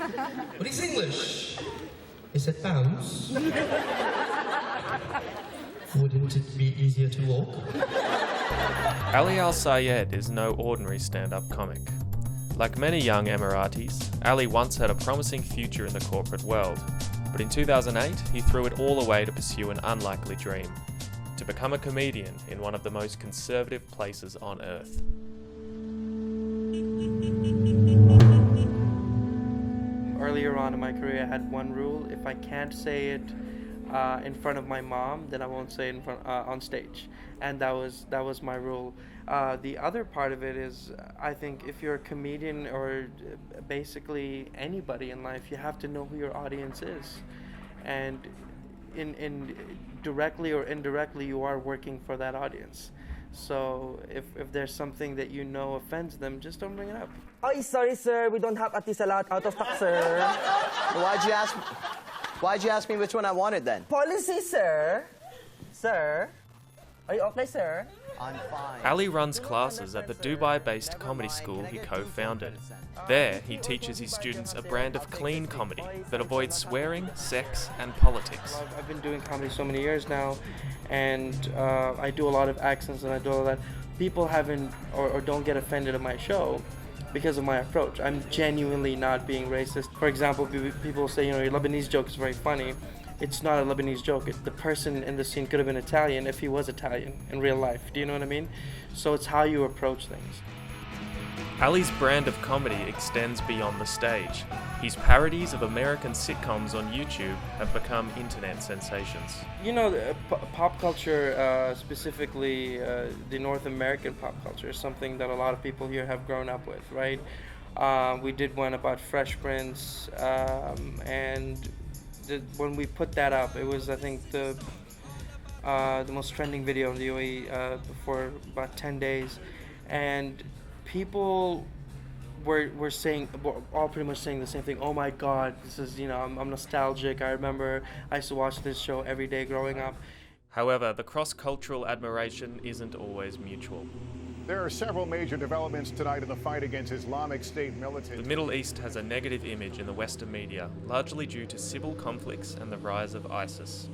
What is English? Is it bounce? Wouldn't it be easier to walk? Ali Al Sayed is no ordinary stand-up comic. Like many young Emiratis, Ali once had a promising future in the corporate world, but in 2008 he threw it all away to pursue an unlikely dream: to become a comedian in one of the most conservative places on earth. Earlier on in my career, I had one rule: if I can't say it in front of my mom, then I won't say it on stage, and that was my rule. The other part of it is, I think if you're a comedian or basically anybody in life, you have to know who your audience is, and in directly or indirectly, you are working for that audience. So if there's something that you know offends them, just don't bring it up. Oh, sorry, sir. We don't have Atisalat out of stock, sir. Why'd you ask me which one I wanted then? Policy, sir. Sir. Are you okay, sir? I'm fine. Ali runs classes at the Dubai-based comedy school he co-founded. There, he teaches his students a brand of clean comedy that avoids swearing, sex, and politics. I've been doing comedy so many years now, and I do a lot of accents and I do all that. People haven't or don't get offended at my show because of my approach. I'm genuinely not being racist. For example, people say, your Lebanese joke is very funny. It's not a Lebanese joke. The person in the scene could have been Italian if he was Italian in real life. Do you know what I mean? So it's how you approach things. Ali's brand of comedy extends beyond the stage. His parodies of American sitcoms on YouTube have become internet sensations. Pop culture, specifically the North American pop culture, is something that a lot of people here have grown up with, right? We did one about Fresh Prince, and when we put that up, it was, I think, the most trending video in the UAE for about 10 days, and people were saying, all pretty much saying the same thing. Oh my God, this is, I'm nostalgic. I remember I used to watch this show every day growing up. However, the cross-cultural admiration isn't always mutual. There are several major developments tonight in the fight against Islamic State militants. The Middle East has a negative image in the Western media, largely due to civil conflicts and the rise of ISIS.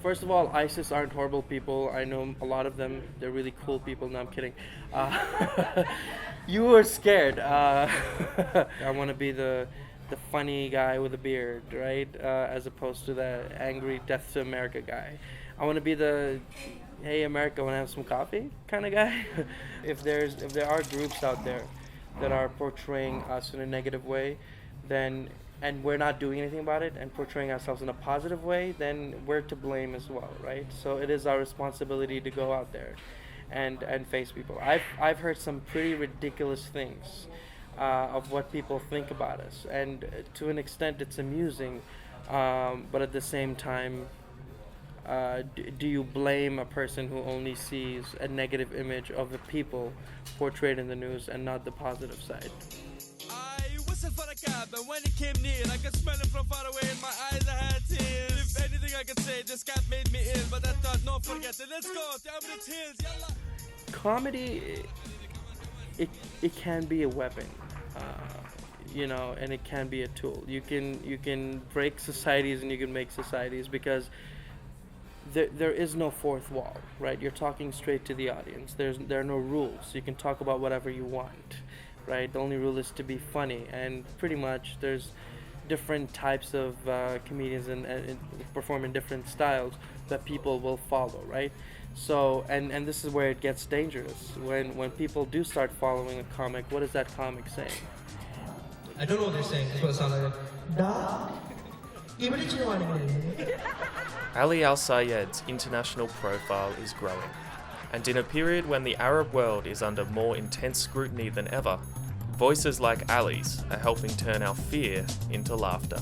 First of all, ISIS aren't horrible people. I know a lot of them. They're really cool people. No, I'm kidding. You were scared. I want to be the funny guy with a beard, right? As opposed to the angry Death to America guy. I want to be the, hey America, want to have some coffee kind of guy. If there are groups out there that are portraying us in a negative way, then, and we're not doing anything about it and portraying ourselves in a positive way, then we're to blame as well, right? So it is our responsibility to go out there and face people. I've heard some pretty ridiculous things of what people think about us, and to an extent it's amusing, but at the same time, do you blame a person who only sees a negative image of the people portrayed in the news and not the positive side? I whistled for the cab, and when it came near, I could smell it from far away. In my eyes, I had tears. If anything I could say, this cab made me ill, but I thought, no, forget it. Let's go down the hills. Yalla. Comedy, it can be a weapon, and it can be a tool. You can break societies and you can make societies, because there is no fourth wall, right? You're talking straight to the audience. There are no rules. You can talk about whatever you want, right? The only rule is to be funny, and pretty much there's different types of comedians and perform in different styles that people will follow, right? So, and this is where it gets dangerous. When people do start following a comic, what is that comic saying? I don't know what they're saying. That's what it sounded like. Dog? Even if you want to. Ali Al Sayed's international profile is growing, and in a period when the Arab world is under more intense scrutiny than ever, voices like Ali's are helping turn our fear into laughter.